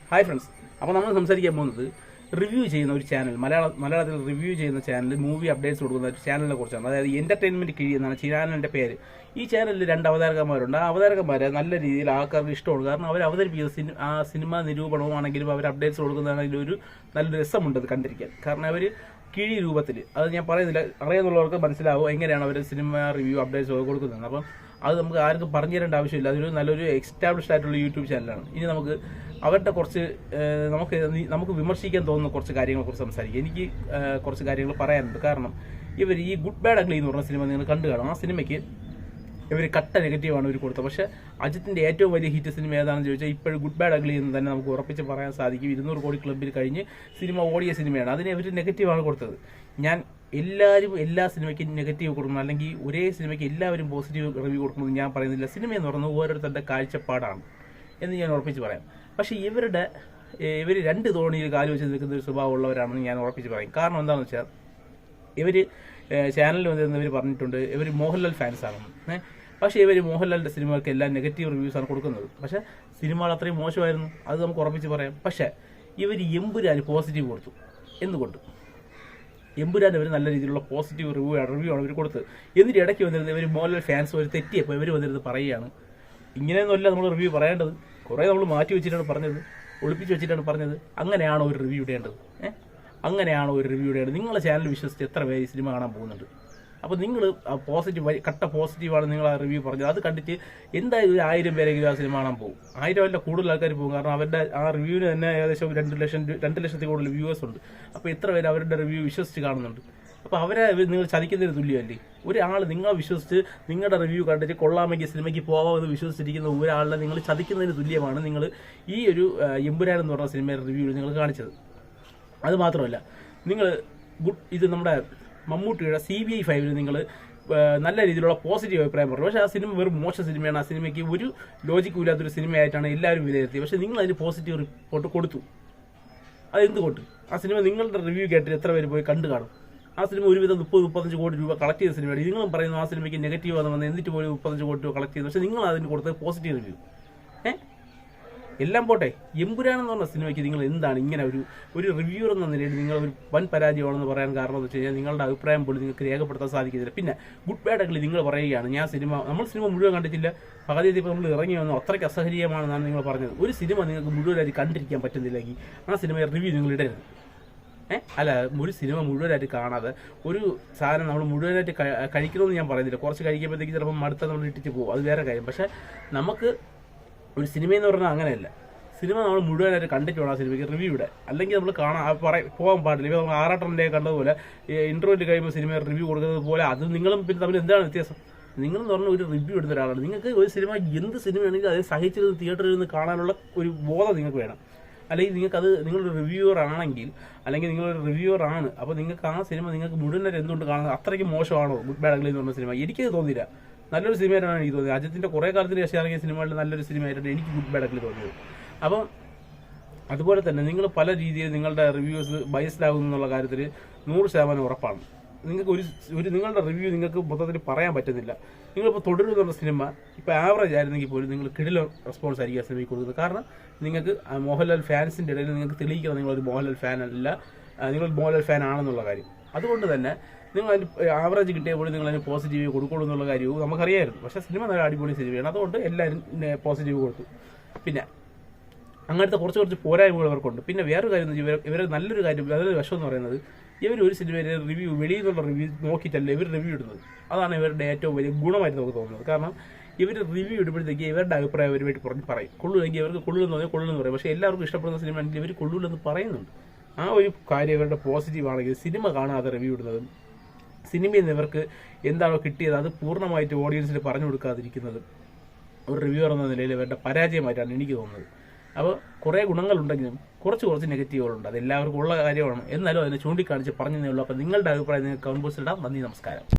Hi friends, അപ്പോൾ നമ്മൾ സംസാരിക്കാൻ പോകുന്നത് റിവ്യൂ ചെയ്യുന്ന ഒരു ചാനൽ, മലയാളത്തിൽ റിവ്യൂ ചെയ്യുന്ന ചാനൽ, മൂവി അപ്ഡേറ്റ്സ് കൊടുക്കുന്ന ഒരു ചാനലിനെ കുറിച്ചാണ്. അതായത് എൻ്റർടൈൻമെൻറ്റ് കിഴി എന്നാണ് ചാനലിൻ്റെ പേര്. ഈ ചാനലിൽ 2 അവതാരകന്മാരുണ്ട്. ആ അവതാരകന്മാരെ നല്ല രീതിയിൽ ആൾക്കാർക്ക് ഇഷ്ടമാണ്. കാരണം അവർ അവതരിപ്പിക്കുന്ന ആ സിനിമ നിരൂപണമാണെങ്കിലും അവർ അപ്ഡേറ്റ്സ് കൊടുക്കുന്നതാണെങ്കിലും ഒരു നല്ല രസമുണ്ട് അത് കണ്ടിരിക്കാൻ. കാരണം അവർ കിഴി രൂപത്തിൽ, അത് ഞാൻ പറയുന്നില്ല, അറിയാന്നുള്ളവർക്ക് മനസ്സിലാവും എങ്ങനെയാണ് അവർ സിനിമ റിവ്യൂ അപ്ഡേറ്റ്സ് കൊടുക്കുന്നത്. അപ്പം അത് നമുക്ക് ആർക്കും പറഞ്ഞു തരേണ്ട ആവശ്യമില്ല. അതൊരു നല്ലൊരു എസ്റ്റാബ്ലിഷ്ഡ് ആയിട്ടുള്ള യൂട്യൂബ് ചാനലാണ്. ഇനി നമുക്ക് അവരുടെ കുറച്ച് നമുക്ക് വിമർശിക്കാൻ തോന്നുന്ന കുറച്ച് കാര്യങ്ങളെക്കുറിച്ച് സംസാരിക്കാം. എനിക്ക് കുറച്ച് കാര്യങ്ങൾ പറയാനുണ്ട്. കാരണം ഇവർ ഈ ഗുഡ് ബാഡ് അഗ്ലി എന്ന് പറഞ്ഞ സിനിമ നിങ്ങൾ കണ്ടു കാണും. ആ സിനിമയ്ക്ക് ഇവർ കട്ട നെഗറ്റീവാണ് ഇവർ കൊടുത്തത്. പക്ഷേ അജിത്തിൻ്റെ ഏറ്റവും വലിയ ഹിറ്റ് സിനിമ ഏതാണെന്ന് ചോദിച്ചാൽ ഇപ്പോഴും ഗുഡ് ബാഡ് അഗ്ലി എന്ന് തന്നെ നമുക്ക് ഉറപ്പിച്ച് പറയാൻ സാധിക്കും. 200 കോടി ക്ലബ്ബിൽ കഴിഞ്ഞ് സിനിമ ഓടിയ സിനിമയാണ്. അതിന് ഇവർ നെഗറ്റീവാണ് കൊടുത്തത്. ഞാൻ എല്ലാ സിനിമയ്ക്കും നെഗറ്റീവ് കൊടുക്കണം, അല്ലെങ്കിൽ ഒരേ സിനിമയ്ക്ക് എല്ലാവരും പോസിറ്റീവ് റിവ്യൂ കൊടുക്കണമെന്ന് ഞാൻ പറയുന്നില്ല. സിനിമ എന്ന് പറയുന്നത് ഓരോരുത്തരുടെ കാഴ്ചപ്പാടാണ് എന്ന് ഞാൻ ഉറപ്പിച്ച് പറയാം. പക്ഷേ ഇവർ 2 തോണിയിൽ കാല് വെച്ച് നിൽക്കുന്ന ഒരു സ്വഭാവമുള്ളവരാണെന്ന് ഞാൻ ഉറപ്പിച്ച് പറയും. കാരണം എന്താണെന്ന് വെച്ചാൽ ഇവർ ചാനലിൽ വന്നിരുന്നവർ പറഞ്ഞിട്ടുണ്ട് ഇവർ മോഹൻലാൽ ഫാൻസാണെന്ന്. പക്ഷേ ഇവർ മോഹൻലാലിൻ്റെ സിനിമകൾക്ക് എല്ലാം നെഗറ്റീവ് റിവ്യൂസാണ് കൊടുക്കുന്നത്. പക്ഷേ സിനിമകൾ അത്രയും മോശമായിരുന്നു, അത് നമുക്ക് ഉറപ്പിച്ച് പറയാം. പക്ഷേ ഇവർ എമ്പുരാന് പോസിറ്റീവ് കൊടുത്തു. എന്തുകൊണ്ട്? എമ്പുരാൻ ഇവർ നല്ല രീതിയിലുള്ള പോസിറ്റീവ് റിവ്യൂ ആണ് ഇവർ കൊടുത്തത്. എന്നിട്ട് ഇടയ്ക്ക് വന്നിരുന്നത് ഇവർ മോഹൻലാൽ ഫാൻസ് ഒരു തെറ്റിയപ്പോൾ ഇവർ വന്നിരുന്നത് പറയുകയാണ് ഇങ്ങനെയൊന്നുമല്ല നമ്മൾ റിവ്യൂ പറയേണ്ടത്, കുറേ നമ്മൾ മാറ്റി വെച്ചിട്ടാണ് പറഞ്ഞത്, ഒളിപ്പിച്ച് വെച്ചിട്ടാണ് പറഞ്ഞത്. അങ്ങനെയാണോ ഒരു റിവ്യൂ ഇടേണ്ടത്? അങ്ങനെയാണോ ഒരു റിവ്യൂ ഇടേണ്ടത്? നിങ്ങളെ ചാനൽ വിശ്വസിച്ച് എത്ര പേര് ഈ സിനിമ കാണാൻ പോകുന്നുണ്ട്? അപ്പോൾ നിങ്ങൾ കട്ട പോസിറ്റീവാണ് നിങ്ങൾ ആ റിവ്യൂ പറഞ്ഞത്. അത് കണ്ടിട്ട് എന്തായാലും 1000 പേരെങ്കിലും ആ സിനിമ കാണാൻ പോകും. 1000 അല്ല, കൂടുതൽ ആൾക്കാർ പോകും. കാരണം അവരുടെ ആ റിവ്യൂവിന് തന്നെ ഏകദേശം 2 ലക്ഷത്തിൽ കൂടുതൽ വ്യൂവേഴ്സ് ഉണ്ട്. അപ്പോൾ എത്ര പേര് അവരുടെ റിവ്യൂ വിശ്വസിച്ച് കാണുന്നുണ്ട്? അപ്പോൾ അവരെ നിങ്ങൾ ചതിക്കുന്നതിന് തുല്യമല്ലേ? ഒരാൾ നിങ്ങളെ വിശ്വസിച്ച് നിങ്ങളുടെ റിവ്യൂ കണ്ടിട്ട് കൊള്ളാമെങ്കിൽ സിനിമയ്ക്ക് പോകാമെന്ന് വിശ്വസിച്ചിരിക്കുന്ന ഒരാളെ നിങ്ങൾ ചതിക്കുന്നതിന് തുല്യമാണ് നിങ്ങൾ ഈ ഒരു എമ്പുരാൻ എന്ന് പറഞ്ഞ സിനിമയുടെ റിവ്യൂ നിങ്ങൾ കാണിച്ചത്. അത് മാത്രമല്ല, നിങ്ങൾ ഇത് നമ്മുടെ മമ്മൂട്ടിയുടെ CBI 5 നിങ്ങൾ നല്ല രീതിയിലുള്ള പോസിറ്റീവ് അഭിപ്രായം പറഞ്ഞു. പക്ഷേ ആ സിനിമ വെറും മോശം സിനിമയാണ്. ആ സിനിമയ്ക്ക് ഒരു ലോജിക്കും ഇല്ലാത്തൊരു സിനിമയായിട്ടാണ് എല്ലാവരും വിലയിരുത്തിയത്. പക്ഷേ നിങ്ങൾ അതിന് പോസിറ്റീവ് റിപ്പോർട്ട് കൊടുത്തു. അതെന്തുകൊണ്ട്? ആ സിനിമ നിങ്ങളുടെ റിവ്യൂ കേട്ടിട്ട് എത്ര പേര് പോയി കണ്ടു കാണും? ആ സിനിമ ഒരുവിധം 30-35 കോടി രൂപ കളക്ട് ചെയ്ത സിനിമയാണ്. നിങ്ങളും പറയുന്നു ആ സിനിമയ്ക്ക് നെഗറ്റീവ് ആണെന്ന് വന്ന് എന്നിട്ട് പോയി 35 കോടി രൂപ കളക്ട് ചെയ്തു. പക്ഷേ നിങ്ങൾ അതിന് കൊടുത്തത് പോസിറ്റീവ് റിവ്യൂ. എല്ലാം പോട്ടെ, എമ്പുരാൻ എന്ന് പറഞ്ഞ സിനിമയ്ക്ക് നിങ്ങൾ എന്താണ് ഇങ്ങനെ ഒരു റിവ്യൂർ എന്ന നിലയിൽ നിങ്ങൾ ഒരു വൻ പരാജയമാണെന്ന് പറയാൻ കാരണം എന്ന് വെച്ച് കഴിഞ്ഞാൽ നിങ്ങളുടെ അഭിപ്രായം പോലും നിങ്ങൾക്ക് രേഖപ്പെടുത്താൻ സാധിക്കുന്നില്ല. പിന്നെ ഗുഡ് ബാഡ് അഗ്ലി നിങ്ങൾ പറയുകയാണ് നമ്മൾ സിനിമ മുഴുവൻ കണ്ടിട്ടില്ല, പകുതി ഇപ്പോൾ നമ്മൾ ഇറങ്ങി വന്നു, അത്രയ്ക്ക് അസഹനീയമാണെന്നാണ് നിങ്ങൾ പറഞ്ഞത്. ഒരു സിനിമ നിങ്ങൾക്ക് മുഴുവനായിട്ട് കണ്ടിരിക്കാൻ പറ്റുന്നില്ലെങ്കിൽ ആ സിനിമയുടെ റിവ്യൂ നിങ്ങൾ ഇടരുത്. അല്ല, ഒരു സിനിമ മുഴുവനായിട്ട് കാണാതെ ഒരു സാധനം നമ്മൾ മുഴുവനായിട്ട് കഴിക്കണമെന്ന് ഞാൻ പറയുന്നില്ല. കുറച്ച് കഴിക്കുമ്പോഴത്തേക്ക് ചിലപ്പോൾ മടുത്ത നമ്മൾ ഇട്ടിട്ട് പോകും, അത് വേറെ കാര്യം. പക്ഷേ നമുക്ക് ഒരു സിനിമയെന്ന് പറഞ്ഞാൽ അങ്ങനെയല്ല. സിനിമ നമ്മൾ മുഴുവനായിട്ട് കണ്ടിട്ട് വേണം ആ സിനിമയ്ക്ക് റിവ്യൂ ഇടാൻ. അല്ലെങ്കിൽ നമ്മൾ പോകാൻ പാടില്ല. ഇപ്പോൾ നമ്മൾ ആറാട്ടൻ്റെ കണ്ടതുപോലെ ഇൻ്റർവ്യൂവിൽ കഴിയുമ്പോൾ സിനിമ റിവ്യൂ കൊടുക്കുന്നത് പോലെ അത് നിങ്ങളും പിന്നെ തമ്മിൽ എന്താണ് വ്യത്യാസം? നിങ്ങളെന്ന് പറഞ്ഞാൽ ഒരു റിവ്യൂ ഇടുന്ന ഒരാളാണ്. നിങ്ങൾക്ക് ഒരു സിനിമ എന്ത് സിനിമയാണെങ്കിൽ അത് സഹിച്ചിരുന്ന് തിയേറ്ററിൽ നിന്ന് കാണാനുള്ള ഒരു ബോധം നിങ്ങൾക്ക് വേണം. അല്ലെങ്കിൽ നിങ്ങൾക്കത് നിങ്ങളൊരു റിവ്യൂവർ ആണെങ്കിൽ, അല്ലെങ്കിൽ നിങ്ങളൊരു റിവ്യൂവർ ആണ്, അപ്പോൾ നിങ്ങൾക്ക് ആ സിനിമ നിങ്ങൾക്ക് മുഴുവനായിട്ട് എന്തുകൊണ്ട് കാണുന്നത്? അത്രയ്ക്ക് മോശമാണോ ഗുഡ് ബാഡ് അഗ്ലി എന്ന് പറഞ്ഞ സിനിമ? എനിക്കത് തോന്നിയില്ല. നല്ലൊരു സിനിമയായിട്ടാണ് എനിക്ക് തോന്നിയത്. അജിത്തിൻ്റെ കുറേ കാലത്തിന് ശേഷം ഇറങ്ങിയ സിനിമകളിൽ നല്ലൊരു സിനിമയായിട്ടാണ് എനിക്ക് ഗുഡ് ബാഡ് അഗ്ലി തോന്നിയത്. അപ്പം അതുപോലെ തന്നെ നിങ്ങൾ പല രീതിയിൽ നിങ്ങളുടെ റിവ്യൂസ് ബയസ്ഡ് ആകുന്നു എന്നുള്ള കാര്യത്തിൽ 100% ഉറപ്പാണ്. നിങ്ങൾക്ക് നിങ്ങളുടെ റിവ്യൂ നിങ്ങൾക്ക് മൊത്തത്തിൽ പറയാൻ പറ്റുന്നില്ല. നിങ്ങളിപ്പോൾ തുടരും എന്ന് പറഞ്ഞ സിനിമ ഇപ്പോൾ ആവറേജ് ആയിരുന്നെങ്കിൽ പോലും നിങ്ങൾ കിടിലൻ റെസ്പോൺസ് ആയിരിക്കും ആ സിനിമയ്ക്ക് കൊടുക്കുന്നത്. കാരണം നിങ്ങൾക്ക് മോഹൻലാൽ ഫാൻസിൻ്റെ ഇടയിൽ നിങ്ങൾക്ക് തെളിയിക്കണം നിങ്ങളൊരു മോഹൻലാൽ ഫാൻ അല്ല, നിങ്ങൾ മോഹൻലാൽ ഫാൻ ആണെന്നുള്ള കാര്യം. അതുകൊണ്ട് തന്നെ നിങ്ങൾ അതിന് ആവറേജ് കിട്ടിയപ്പോൾ നിങ്ങൾ അതിന് പോസിറ്റീവ് കൊടുക്കുള്ളൂ എന്നുള്ള കാര്യവും നമുക്കറിയായിരുന്നു. പക്ഷേ സിനിമ നല്ല അടിപൊളി സിനിമയാണ്, അതുകൊണ്ട് എല്ലാവരും പോസിറ്റീവ് കൊടുത്തു. പിന്നെ അങ്ങനത്തെ കുറച്ച് പോരായ്മകൾ അവർക്കുണ്ട്. പിന്നെ വേറൊരു കാര്യം എന്ന് വെച്ചാൽ ഇവർ നല്ലൊരു വശം എന്ന് പറയുന്നത് ഇവർ ഒരു സിനിമയുടെ റിവ്യൂ വെളിയിൽ നിന്നുള്ള റിവ്യൂ നോക്കിയിട്ടല്ല ഇവർ റിവ്യൂ ഇടുന്നത്. അതാണ് ഇവരുടെ ഏറ്റവും വലിയ ഗുണമായിട്ട് നമുക്ക് തോന്നുന്നത്. കാരണം ഇവർ റിവ്യൂ ഇടുമ്പോഴത്തേക്ക് ഇവരുടെ അഭിപ്രായം അവർ വേണ്ടി പറയും. കൊള്ളുമെങ്കിൽ ഇവർക്ക് കൊള്ളുമെന്ന് പറഞ്ഞാൽ കൊള്ളുമെന്ന് പറയും. പക്ഷേ എല്ലാവർക്കും ഇഷ്ടപ്പെടുന്ന സിനിമ ആണെങ്കിൽ ഇവർ കൊള്ളൂലെന്ന് പറയുന്നുണ്ട്. ആ ഒരു കാര്യം ഇവരുടെ പോസിറ്റീവ് ആണെങ്കിൽ സിനിമ കാണാതെ റിവ്യൂ ഇടുന്നതും സിനിമയിൽ നിന്ന് ഇവർക്ക് എന്താണോ കിട്ടിയത് അത് പൂർണ്ണമായിട്ട് ഓഡിയൻസിന് പറഞ്ഞു കൊടുക്കാതിരിക്കുന്നത് ഒരു റിവ്യൂവർ എന്ന നിലയിൽ ഇവരുടെ പരാജയമായിട്ടാണ് എനിക്ക് തോന്നുന്നത്. അപ്പോൾ കുറേ ഗുണങ്ങളുണ്ടെങ്കിലും കുറച്ച് നെഗറ്റീവുകളുണ്ട്. അത് എല്ലാവർക്കും ഉള്ള കാര്യമാണ്. എന്നാലും അതിനെ ചൂണ്ടിക്കാണിച്ച് പറഞ്ഞതേ ഉള്ളൂ. അപ്പോൾ നിങ്ങളുടെ അഭിപ്രായം നിങ്ങൾക്ക് കമന്റ് ബോക്സിൽ ഇടാം. നന്ദി, നമസ്കാരം.